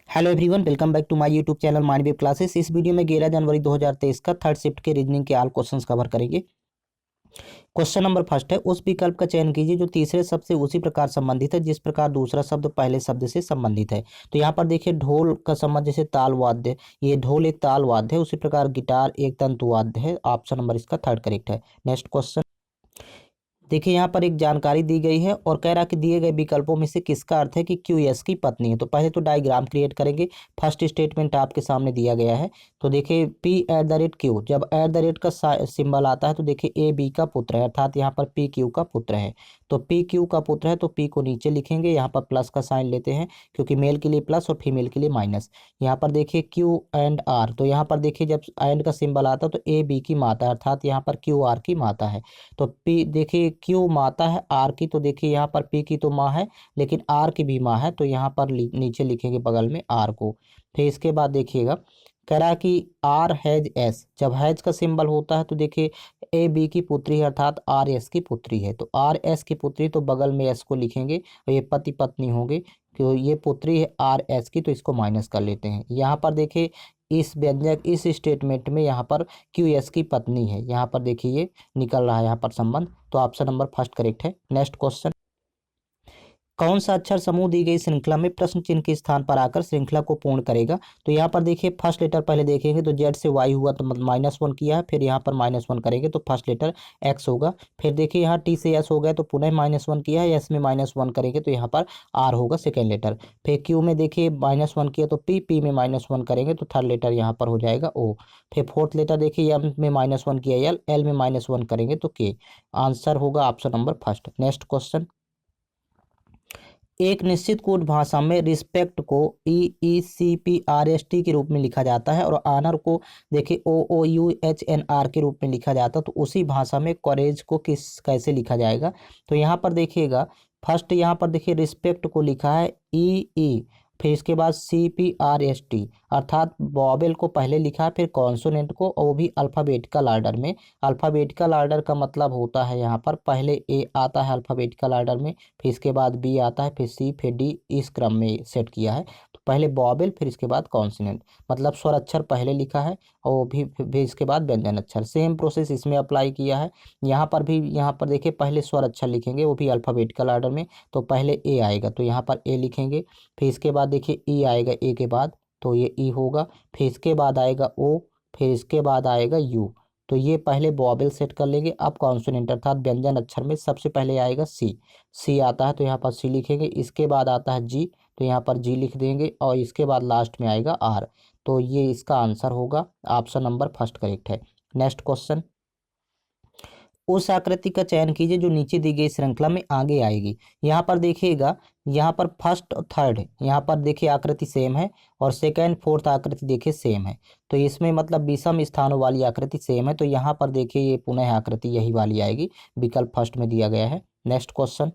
Hello everyone, welcome back to my YouTube channel mind wave classes. इस वीडियो में 11 जनवरी 2023 का थर्ड शिफ्ट के रीजनिंग के ऑल क्वेश्चंस कवर करेंगे। क्वेश्चन नंबर फर्स्ट है, उस विकल्प का चयन कीजिए जो तीसरे शब्द से उसी प्रकार संबंधित है जिस प्रकार दूसरा शब्द पहले शब्द से संबंधित है। तो यहाँ पर देखिए ढोल का संबंध जैसे ताल वाद्य, ये ढोल एक ताल वाद्य है, उसी प्रकार गिटार एक तंतु वाद्य है। ऑप्शन नंबर इसका थर्ड करेक्ट है। नेक्स्ट क्वेश्चन देखिए, यहाँ पर एक जानकारी दी गई है और कह रहा कि दिए गए विकल्पों में से किसका अर्थ है कि क्यू एस की पत्नी है। तो पहले तो डायग्राम क्रिएट करेंगे। फर्स्ट स्टेटमेंट आपके सामने दिया गया है। तो देखिए P@Q, जब @ का सिंबल आता है तो देखिए ए बी का पुत्र है, अर्थात यहाँ पर पी क्यू का पुत्र है। तो पी क्यू का पुत्र है तो पी को नीचे लिखेंगे, यहाँ पर प्लस का साइन लेते हैं क्योंकि मेल के लिए प्लस और फीमेल के लिए माइनस। यहाँ पर देखिए क्यू एंड आर, तो यहाँ पर देखिए जब एंड का सिंबल आता है तो ए बी की माता है, अर्थात यहाँ पर क्यू आर की माता है। तो पी देखिए क्यू माता है आर की, तो देखिए यहाँ पर पी की तो माँ है लेकिन आर की भी माँ है, तो यहाँ पर नीचे लिखेंगे बगल में आर को। फिर इसके बाद देखिएगा कह रहा है कि आर हैज एस, जब हैज का सिंबल होता है तो देखिए ए बी की पुत्री है अर्थात आर एस की पुत्री है। तो आर एस की पुत्री तो बगल में एस को लिखेंगे और ये पति पत्नी होंगे, क्यों ये पुत्री है आर एस की, तो इसको माइनस कर लेते हैं। यहाँ पर देखिए इस व्यंजक इस स्टेटमेंट में यहाँ पर क्यू एस की पत्नी है, यहाँ पर देखिए ये निकल रहा है यहाँ पर संबंध। तो ऑप्शन नंबर फर्स्ट करेक्ट है। नेक्स्ट क्वेश्चन, कौन सा अक्षर समूह दी गई श्रृंखला में प्रश्न चिन्ह के स्थान पर आकर श्रृंखला को पूर्ण करेगा। तो यहाँ पर देखिए फर्स्ट लेटर पहले देखेंगे तो जेड से वाई हुआ तो -1 किया है, फिर यहाँ पर -1 करेंगे तो फर्स्ट लेटर एक्स होगा। फिर देखिए यहाँ टी से एस हो गया तो पुनः -1 किया है, एस में -1 करेंगे तो यहाँ पर आर होगा सेकेंड लेटर। फिर क्यू में देखिए -1 किया तो पी में -1 करेंगे तो थर्ड लेटर यहाँ पर हो जाएगा ओ। फिर फोर्थ लेटर देखिए एम में -1 किया एल में -1 करेंगे तो के। आंसर होगा option number first. Next question, एक निश्चित कोड भाषा में रिस्पेक्ट को EECPRST के रूप में लिखा जाता है और आनर को देखिए OOUHNR के रूप में लिखा जाता है। तो उसी भाषा में कॉरेज को कैसे लिखा जाएगा। तो यहाँ पर देखिएगा फर्स्ट यहाँ पर देखिए रिस्पेक्ट को लिखा है EE, फिर इसके बाद CPRST, अर्थात वॉवेल को पहले लिखा है फिर कॉन्सोनेंट को, और वो भी अल्फ़ाबेटिकल ऑर्डर में। अल्फ़ाबेटिकल ऑर्डर का मतलब होता है यहाँ पर पहले ए आता है अल्फ़ाबेटिकल ऑर्डर में, फिर इसके बाद बी आता है, फिर सी, फिर डी, इस क्रम में सेट किया है। तो पहले वॉवेल फिर इसके बाद कॉन्सोनेंट, मतलब स्वर अक्षर पहले लिखा है और भी इसके बाद व्यंजन अक्षर। सेम प्रोसेस इसमें अप्लाई किया है। यहाँ पर भी यहाँ पर देखिए पहले स्वर अक्षर लिखेंगे वो भी अल्फ़ाबेटिकल ऑर्डर में, तो पहले ए आएगा तो यहाँ पर ए लिखेंगे, फिर इसके बाद देखिए ई आएगा ए के बाद तो ये ई होगा, फिर इसके बाद आएगा ओ, फिर इसके बाद आएगा यू। तो ये पहले वॉवेल सेट कर लेंगे। अब कॉन्सोनेंट अर्थात व्यंजन अक्षर में सबसे पहले आएगा सी, सी आता है तो यहाँ पर सी लिखेंगे, इसके बाद आता है जी तो यहाँ पर जी लिख देंगे और इसके बाद लास्ट में आएगा आर। तो ये इसका आंसर होगा ऑप्शन नंबर फर्स्ट करेक्ट है। नेक्स्ट क्वेश्चन, उस आकृति का चयन कीजिए जो नीचे दी गई श्रृंखला में आगे आएगी। यहाँ पर देखिएगा यहाँ पर फर्स्ट और थर्ड यहाँ पर देखिए आकृति सेम है और सेकंड फोर्थ आकृति देखिए सेम है, तो इसमें मतलब विषम स्थानों वाली आकृति सेम है, तो यहाँ पर देखिए ये पुनः आकृति यही वाली आएगी, विकल्प फर्स्ट में दिया गया है। नेक्स्ट क्वेश्चन,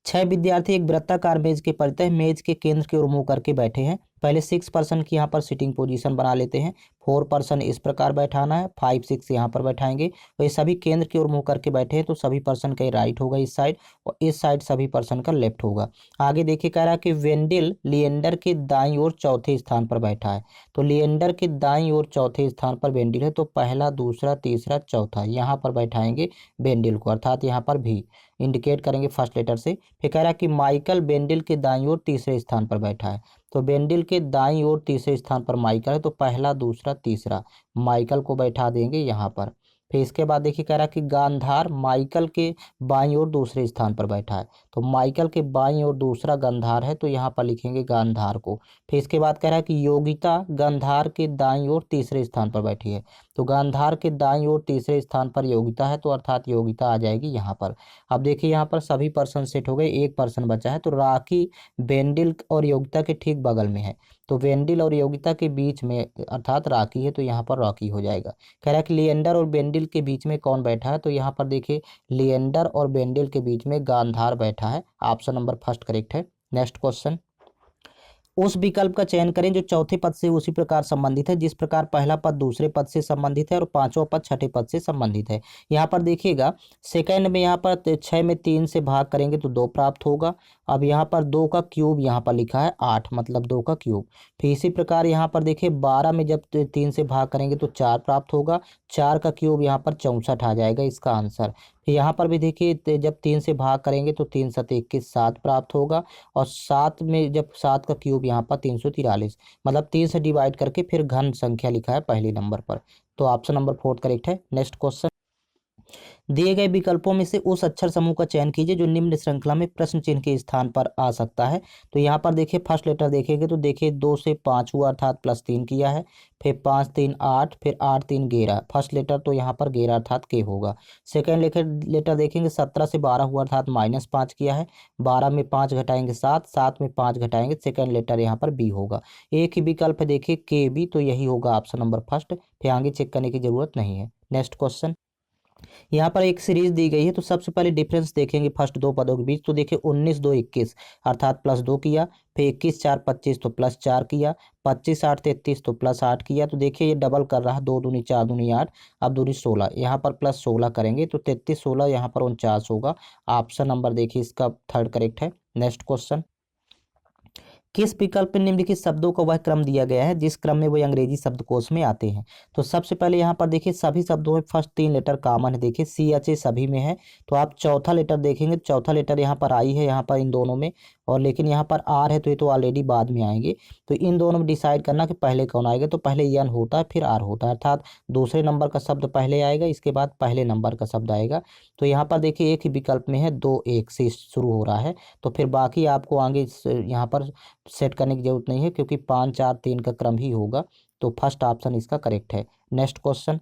6 विद्यार्थी एक वृत्ताकार मेज के परितः मेज के केंद्र की ओर मुंह करके बैठे हैं। पहले 6 पर्सन की यहाँ पर सिटिंग पोजीशन बना लेते हैं। 4 पर्सन इस प्रकार बैठाना है, 5 6 यहाँ पर बैठाएंगे। तो ये सभी केंद्र की ओर मुंह करके बैठे हैं तो सभी पर्सन का राइट होगा इस साइड और इस साइड सभी पर्सन का लेफ्ट होगा। आगे देखिए कह रहा है कि वेंडिल लिएंडर के दाईं ओर चौथे स्थान पर बैठा है। तो लिएंडर के दाईं ओर चौथे स्थान पर वेंडिल है, तो पहला दूसरा तीसरा चौथा यहाँ पर बैठाएंगे वेंडिल को, अर्थात यहाँ पर भी इंडिकेट करेंगे फर्स्ट लेटर से। फिर कह रहा है कि माइकल बेंडिल के दाईं ओर तीसरे स्थान पर बैठा है। तो बेंडिल के दाईं ओर तीसरे स्थान पर माइकल है, तो पहला दूसरा तीसरा माइकल को बैठा देंगे यहाँ पर। फिर इसके बाद देखिए कह रहा है कि गांधार माइकल के बाईं ओर दूसरे स्थान पर बैठा है। तो माइकल के बाईं ओर दूसरा गांधार है तो यहाँ पर लिखेंगे गांधार को। फिर इसके बाद कह रहा है कि योगिता गांधार के दाईं ओर तीसरे स्थान पर बैठी है। तो गांधार के दाईं ओर तीसरे स्थान पर योगिता है, तो अर्थात योगिता आ जाएगी यहाँ पर। अब देखिए यहाँ पर सभी पर्सन सेट हो गए, एक पर्सन बचा है, तो राखी वेंडिल और योगिता के ठीक बगल में है। तो वेंडिल और योगिता के बीच में अर्थात राखी है, तो यहाँ पर रॉकी हो जाएगा। कह रहा है कि लिएंडर और बेंडिल के बीच में कौन बैठा है। तो यहाँ पर देखिए लिएंडर और बेंडिल के बीच में गांधार बैठा है। ऑप्शन नंबर फर्स्ट करेक्ट है। नेक्स्ट क्वेश्चन, उस विकल्प का चयन करें जो चौथे पद से उसी प्रकार संबंधित है जिस प्रकार पहला पद दूसरे पद से संबंधित है और पांचवा पद छठे पद से संबंधित है। यहाँ पर देखिएगा सेकंड में यहाँ पर 6 में 3 से भाग करेंगे तो 2 प्राप्त होगा। अब यहाँ पर 2 का क्यूब यहाँ पर लिखा है 8, मतलब 2 का क्यूब। फिर इसी प्रकार यहाँ पर देखिए 12 में जब 3 से भाग करेंगे तो 4 प्राप्त होगा। 4 का क्यूब यहाँ पर 64 आ जाएगा इसका आंसर। फिर यहाँ पर भी देखिए जब 3 से भाग करेंगे तो 3 7 21 7 प्राप्त होगा। और 7 में जब 7 का क्यूब यहाँ पर 343, मतलब 3 से डिवाइड करके फिर घन संख्या लिखा है पहले नंबर पर। तो ऑप्शन नंबर 4 करेक्ट है। नेक्स्ट क्वेश्चन, दिए गए विकल्पों में से उस अक्षर समूह का चयन कीजिए जो निम्न श्रृंखला में प्रश्न चिन्ह के स्थान पर आ सकता है। तो यहाँ पर देखिए फर्स्ट लेटर देखेंगे तो देखिए 2 से 5 हुआ अर्थात +3 किया है। फिर 5 3 8, फिर 8 3 11, फर्स्ट लेटर तो यहाँ पर 11 अर्थात के होगा। सेकेंड लेटर देखेंगे 17 से 12 हुआ अर्थात -5 किया है। 12 में 5 घटाएंगे 7, 7 में 5 घटाएंगे, सेकेंड लेटर यहाँ पर बी होगा। एक ही विकल्प है देखिए के बी, तो यही होगा ऑप्शन नंबर फर्स्ट। फिर आगे चेक करने की जरूरत नहीं है। नेक्स्ट क्वेश्चन, यहाँ पर एक सीरीज दी गई है तो सबसे पहले डिफरेंस देखेंगे फर्स्ट दो पदों के बीच। तो देखिए 19 2 21 अर्थात +2 किया। फिर 21 4 25 तो +4 किया। 25 8 33 तो +8 किया। तो देखिए ये डबल कर रहा है, 2 दूनी 4 दूनी 8, अब दूनी 16, यहाँ पर +16 करेंगे तो 33 16 यहाँ पर 49 होगा। ऑप्शन नंबर देखिए इसका थर्ड करेक्ट है। नेक्स्ट क्वेश्चन, किस विकल्प में निम्नलिखित शब्दों का वह क्रम दिया गया है जिस क्रम में वे अंग्रेजी शब्दकोश में आते हैं। तो सबसे पहले यहाँ पर देखिए सभी शब्दों में फर्स्ट 3 लेटर कॉमन है, देखिए CH सभी में है। तो आप चौथा लेटर देखेंगे, चौथा लेटर यहाँ पर आई है यहाँ पर इन दोनों में, और लेकिन यहाँ पर आर है तो ये तो ऑलरेडी बाद में आएंगे। तो इन दोनों में डिसाइड करना कि पहले कौन आएगा। तो पहले यन होता है फिर आर होता है, अर्थात दूसरे नंबर का शब्द पहले आएगा, इसके बाद पहले नंबर का शब्द आएगा। तो यहाँ पर देखिए एक ही विकल्प में है 2 1 से शुरू हो रहा है। तो फिर बाकी आपको आगे यहाँ पर सेट करने की जरूरत नहीं है क्योंकि 5 4 3 का क्रम ही होगा। तो फर्स्ट ऑप्शन इसका करेक्ट है। नेक्स्ट क्वेश्चन,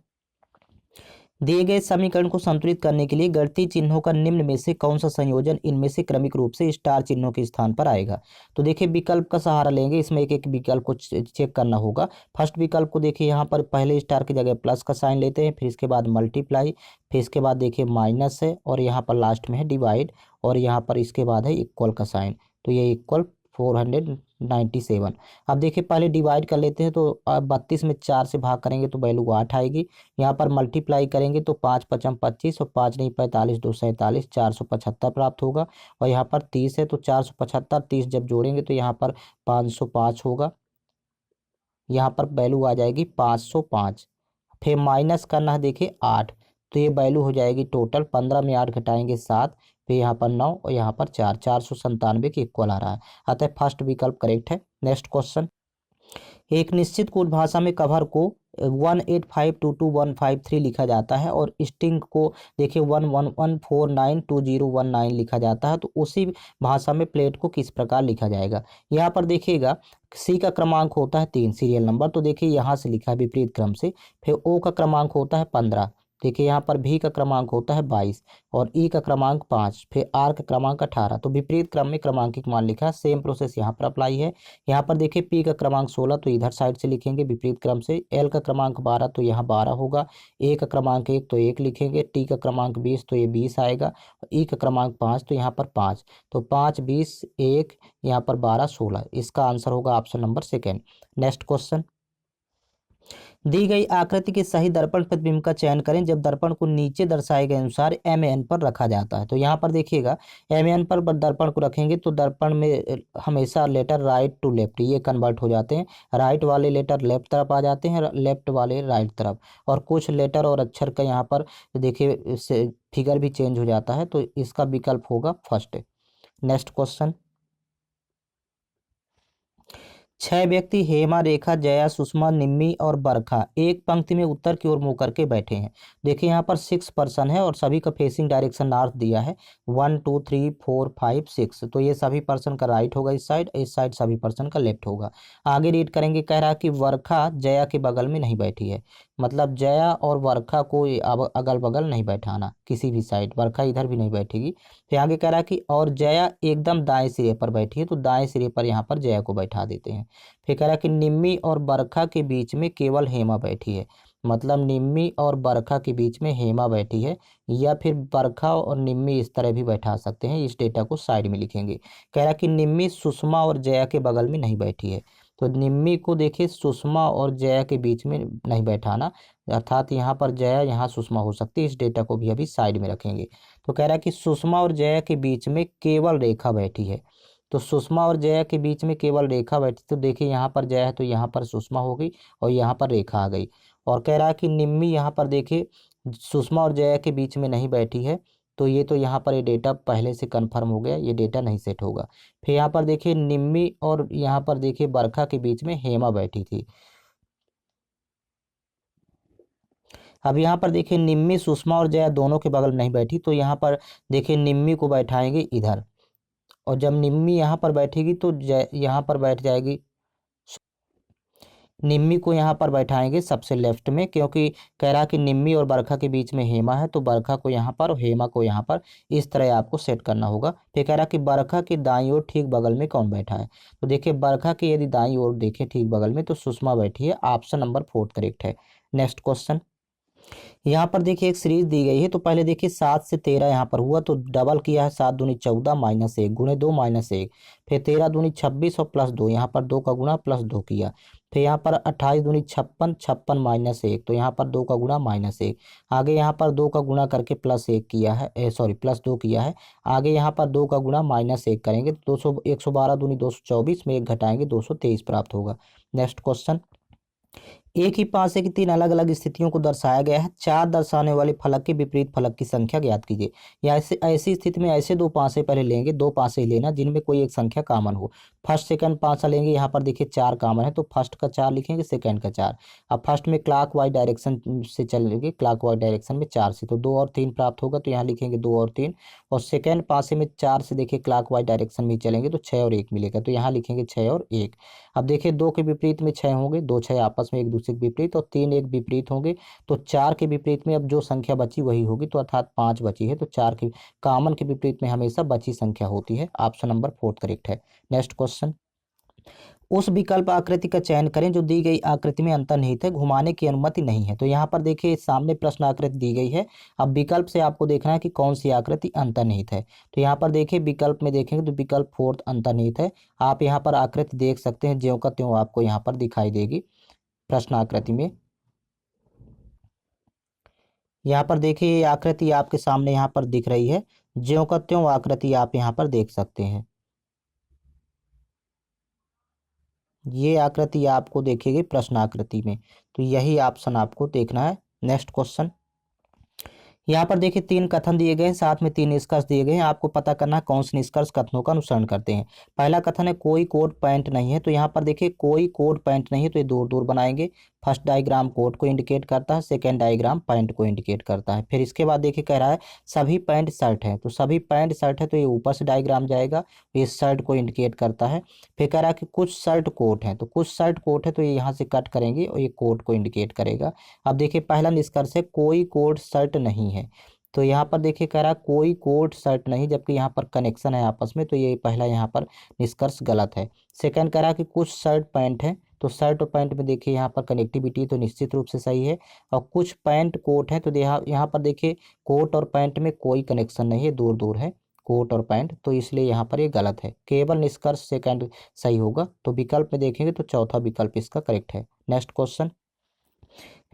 दिए गए समीकरण को संतुलित करने के लिए गणितीय चिन्हों का निम्न में से कौन सा संयोजन इनमें से क्रमिक रूप से स्टार चिन्हों के स्थान पर आएगा। तो देखिए विकल्प का सहारा लेंगे, इसमें एक एक विकल्प को चेक करना होगा। फर्स्ट विकल्प को देखिए यहाँ पर पहले स्टार की जगह प्लस का साइन लेते हैं, फिर इसके बाद मल्टीप्लाई, फिर इसके बाद देखिए माइनस है, और यहाँ पर लास्ट में है डिवाइड, और यहाँ पर इसके बाद है इक्वल का साइन। तो ये इक्वल 497। अब देखिए पहले डिवाइड कर लेते हैं, तो 32 में 4 से भाग करेंगे तो वैल्यू 8 आएगी। यहाँ पर मल्टीप्लाई करेंगे तो 5 5 25 और 5 नहीं 45 2 47, 475 प्राप्त होगा। और यहाँ पर 30 है तो 475 30 जब जोड़ेंगे तो यहाँ पर 505 होगा। यहाँ पर वैल्यू आ जाएगी 505। फिर माइनस करना है देखिए 8, तो ये वैल्यू हो जाएगी टोटल 15 में 8 घटाएंगे 7, फिर यहाँ पर 9 और यहाँ पर 4, 497 के इक्वल आ रहा है। अतः फर्स्ट विकल्प करेक्ट है। नेक्स्ट क्वेश्चन, एक निश्चित कोड भाषा में कवर को 18522 लिखा जाता है और स्ट्रिंग को देखिए 11492019 लिखा जाता है। तो उसी भाषा में प्लेट को किस प्रकार लिखा जाएगा। यहाँ पर देखिएगा सी का क्रमांक होता है 3 सीरियल नंबर, तो देखिए यहाँ से लिखा है विपरीत क्रम से। फिर ओ का क्रमांक होता है 15, देखिए यहाँ पर भी का क्रमांक होता है 22 और ई का क्रमांक 5, फिर आर का क्रमांक 18। तो विपरीत क्रम में क्रमांकित मान लिखा है। सेम प्रोसेस यहाँ पर अप्लाई है। यहाँ पर देखिए पी का क्रमांक 16, तो इधर साइड से लिखेंगे विपरीत क्रम से। एल का क्रमांक 12, तो यहाँ 12 होगा। ए का क्रमांक 1 तो 1 लिखेंगे। टी का क्रमांक 20 तो ये 20 आएगा। ई का क्रमांक 5 तो यहाँ पर 5, तो 5 20 1 यहाँ पर 12 16। इसका आंसर होगा option number second. Next question, दी गई आकृति के सही दर्पण प्रतिबिंब का चयन करें जब दर्पण को नीचे दर्शाए गए अनुसार MN पर रखा जाता है। तो यहाँ पर देखिएगा MN पर दर्पण को रखेंगे तो दर्पण में हमेशा लेटर राइट टू लेफ्ट ये कन्वर्ट हो जाते हैं। राइट वाले लेटर लेफ्ट तरफ आ जाते हैं, लेफ्ट वाले राइट तरफ, और कुछ लेटर और अक्षर का यहाँ पर देखिए फिगर भी चेंज हो जाता है। तो इसका विकल्प होगा फर्स्ट। नेक्स्ट क्वेश्चन, 6 व्यक्ति हेमा रेखा जया सुषमा निम्मी और बरखा एक पंक्ति में उत्तर की ओर मुंह करके बैठे हैं। देखिए यहाँ पर 6 पर्सन है और सभी का फेसिंग डायरेक्शन नॉर्थ दिया है। 1 2 3 4 5 6, तो ये सभी पर्सन का राइट होगा इस साइड सभी पर्सन का लेफ्ट होगा। आगे रीड करेंगे, कह रहा है कि वर्षा जया के बगल में नहीं बैठी है, मतलब जया और वर्षा को अब अगल बगल नहीं बैठाना किसी भी साइड, वर्षा इधर भी नहीं बैठेगी। फिर आगे कह रहा है कि और जया एकदम दाएं सिरे पर बैठी है, तो दाएं सिरे पर यहाँ पर जया को बैठा देते हैं। फिर कह रहा है कि निम्मी और बरखा के बीच में केवल हेमा बैठी है, मतलब निम्मी और बरखा के बीच में हेमा बैठी है, या फिर बरखा और निम्मी इस तरह भी बैठा सकते हैं। इस डेटा को साइड में लिखेंगे। कह रहा कि निम्मी सुषमा और जया के बगल में नहीं बैठी है, तो निम्मी को देखिए सुषमा और जया के बीच में नहीं बैठाना, अर्थात यहाँ पर जया यहाँ सुषमा हो सकती है। इस डेटा को भी अभी साइड में रखेंगे। तो कह रहा है कि सुषमा और जया के बीच में केवल रेखा बैठी है, तो सुषमा और जया के बीच में केवल रेखा बैठी, तो देखिए यहाँ पर जया है तो यहाँ पर सुषमा हो गई और यहाँ पर रेखा आ गई। और कह रहा है कि निम्मी यहाँ पर देखिए सुषमा और जया के बीच में नहीं बैठी है, तो ये तो यहाँ पर ये डेटा पहले से कन्फर्म हो गया, ये डेटा नहीं सेट होगा। फिर यहाँ पर देखिए निम्मी और यहाँ पर देखिए बरखा के बीच में हेमा बैठी थी। अब यहाँ पर देखिए निम्मी सुषमा और जया दोनों के बगल नहीं बैठी, तो यहाँ पर देखिए निम्मी को बैठाएंगे इधर, और जब निम्मी यहाँ पर बैठेगी तो यहाँ पर बैठ जाएगी, निम्मी को यहाँ पर बैठाएंगे सबसे लेफ्ट में, क्योंकि कह रहा कि निम्मी और बरखा के बीच में हेमा है, तो बरखा को यहाँ पर और हेमा को यहाँ पर, इस तरह आपको सेट करना होगा। फिर कह रहा कि बरखा की दाईं ओर ठीक बगल में कौन बैठा है, तो देखिए बरखा की यदि दाईं ओर देखें ठीक बगल में, तो सुषमा बैठी है। ऑप्शन नंबर 4 करेक्ट है। नेक्स्ट क्वेश्चन, यहाँ पर देखिए एक सीरीज दी गई है, तो पहले देखिए 7 से 13 यहाँ पर हुआ, तो डबल किया है, 7 दूनी 14 -1 गुणे 2 -1, फिर 13 दूनी 26 और +2, यहाँ पर 2 का गुणा +2 किया। फिर यहाँ पर 28 दूनी 56, 56 -1, तो यहाँ पर 2 का गुणा -1। आगे यहाँ पर 2 का गुणा करके +1 किया है, सॉरी +2 किया है। आगे यहाँ पर 2 का गुणा -1 करेंगे तो 112 दूनी 224 में 1 घटाएंगे 223 प्राप्त होगा। नेक्स्ट क्वेश्चन, एक ही पासे की 3 अलग अलग स्थितियों को दर्शाया गया है। 4 दर्शाने वाले फलक के विपरीत फलक की संख्या ज्ञात कीजिए। या ऐसे ऐसी स्थिति में ऐसे 2 पासे पहले लेंगे, 2 पासे ही लेना जिनमें कोई एक संख्या कॉमन हो। फर्स्ट सेकंड पासा लेंगे, यहाँ पर देखिए 4 कॉमन है, तो फर्स्ट का 4 लिखेंगे, सेकंड का 4। अब फर्स्ट में क्लॉक वाइज डायरेक्शन से चलेंगे, क्लॉक वाइज डायरेक्शन में 4 से, तो 2 और 3 प्राप्त होगा, तो यहाँ लिखेंगे 2 और 3। और सेकंड पासे में 4 से देखिए क्लॉक वाइज डायरेक्शन में चलेंगे, तो 6 और 1 मिलेगा, तो यहाँ लिखेंगे 6 और 1। अब देखिए 2 के विपरीत में 6 होंगे, 2 6 आपस में एक दूसरे के विपरीत, और 3 एक विपरीत होंगे, तो 4 के विपरीत में अब जो संख्या बची वही होगी, तो अर्थात 5 बची है, तो 4 के कॉमन के विपरीत में हमेशा बची संख्या होती है। ऑप्शन नंबर 4 करेक्ट है। नेक्स्ट क्वेश्चन, उस विकल्प आकृति का चयन करें जो दी गई आकृति में अंतर्निहित है, घुमाने की अनुमति नहीं है। तो यहाँ पर देखिए सामने प्रश्न आकृति दी गई है, अब विकल्प से आपको देखना है कि कौन सी आकृति अंतर्निहित है। तो यहाँ पर देखिए विकल्प में देखेंगे तो विकल्प 4 अंतर्निहित है। आप यहाँ पर आकृति देख सकते हैं, ज्यों का त्यों आपको यहाँ पर दिखाई देगी प्रश्न आकृति में। यहाँ पर देखिए आकृति आपके सामने यहाँ पर दिख रही है, ज्यों का त्यों आकृति आप यहाँ पर देख सकते हैं। ये आकृति आपको देखेगी प्रश्न आकृति में, तो यही ऑप्शन आपको देखना है। नेक्स्ट क्वेश्चन, यहाँ पर देखिए 3 कथन दिए गए हैं, साथ में 3 निष्कर्ष दिए गए हैं। आपको पता करना है कौन से निष्कर्ष कथनों का अनुसरण करते हैं। पहला कथन है कोई कोट पैंट नहीं है, तो यहाँ पर देखिए कोई कोट पैंट नहीं है, तो ये दूर दूर बनाएंगे। फर्स्ट डायग्राम कोट को इंडिकेट करता है, सेकेंड डायग्राम पैंट को इंडिकेट करता है। फिर इसके बाद देखिए कह रहा है सभी पैंट शर्ट है, तो सभी पैंट शर्ट है, तो ये ऊपर से डायग्राम जाएगा, ये शर्ट को इंडिकेट करता है। फिर कह रहा है कि कुछ शर्ट कोट है, तो कुछ शर्ट कोट है, तो ये यहाँ से कट करेंगे और ये कोट को इंडिकेट करेगा। अब देखिए पहला निष्कर्ष है कोई कोट शर्ट नहीं है, तो यहाँ पर देखिए कह रहा है कोई कोट शर्ट नहीं, जबकि यहाँ पर कनेक्शन है आपस में, तो ये पहला यहाँ पर निष्कर्ष गलत है। सेकंड कह रहा है कि कुछ शर्ट पैंट है, तो शर्ट और पैंट में देखिए यहाँ पर कनेक्टिविटी तो निश्चित रूप से सही है। और कुछ पैंट कोट है, तो यहाँ पर देखिए कोट और पैंट में कोई कनेक्शन नहीं है, दूर दूर है कोट और पैंट, तो इसलिए यहाँ पर ये गलत है। केवल निष्कर्ष सेकंड सही होगा। तो विकल्प में देखेंगे तो चौथा विकल्प इसका करेक्ट है। नेक्स्ट क्वेश्चन,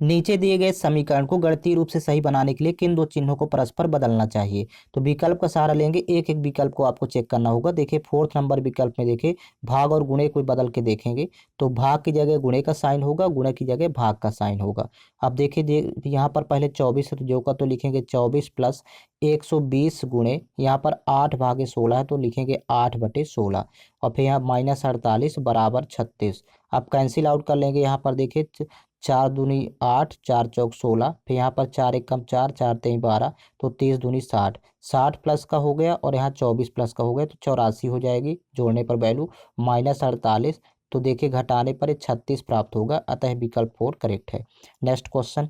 नीचे दिए गए समीकरण को गणितीय रूप से सही बनाने के लिए किन 2 चिन्हों को परस्पर बदलना चाहिए। तो विकल्प का सहारा लेंगे, एक एक विकल्प को आपको चेक करना होगा। देखिए 4th नंबर विकल्प में देखिए भाग और गुणे को बदल के देखेंगे, तो भाग की जगह गुणे का साइन होगा, गुणे की जगह भाग का साइन होगा। अब देखिए यहाँ पर पहले 24 है, तो जो का तो लिखेंगे 24 + 120 गुणे यहाँ पर 8/16 है, तो लिखेंगे 8/16, और फिर यहाँ -48 = 36। अब कैंसिल आउट कर लेंगे, यहाँ पर देखिए 4 दूनी 8, 4 चौक 16, फिर यहाँ पर 4 एक कम 4, 4 3 12, तो 30 दूनी 60, 60 प्लस का हो गया, और यहाँ 24 प्लस का हो गया, तो 84 हो जाएगी। जोड़ने पर वैल्यू -48, तो देखिए घटाने पर 36 प्राप्त होगा, अतः विकल्प 4 करेक्ट है। नेक्स्ट क्वेश्चन,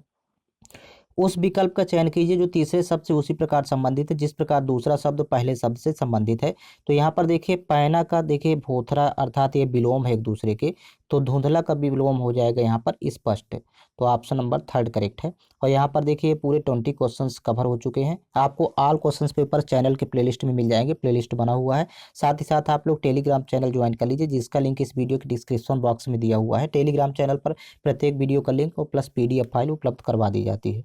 उस विकल्प का चयन कीजिए जो तीसरे शब्द से उसी प्रकार संबंधित है जिस प्रकार दूसरा शब्द पहले शब्द से संबंधित है। तो यहाँ पर देखिए पैना का देखिए भोथरा, अर्थात ये विलोम है एक दूसरे के, तो धुंधला का विलोम हो जाएगा यहाँ पर स्पष्ट। तो ऑप्शन नंबर थर्ड करेक्ट है। और यहाँ पर देखिए पूरे 20 क्वेश्चंस कवर हो चुके हैं। आपको ऑल क्वेश्चंस पेपर चैनल के प्लेलिस्ट में मिल जाएंगे, प्लेलिस्ट बना हुआ है। साथ ही साथ आप लोग टेलीग्राम चैनल ज्वाइन कर लीजिए, जिसका लिंक इस वीडियो के डिस्क्रिप्शन बॉक्स में दिया हुआ है। टेलीग्राम चैनल पर प्रत्येक वीडियो का लिंक और प्लस PDF फाइल उपलब्ध करवा दी जाती है।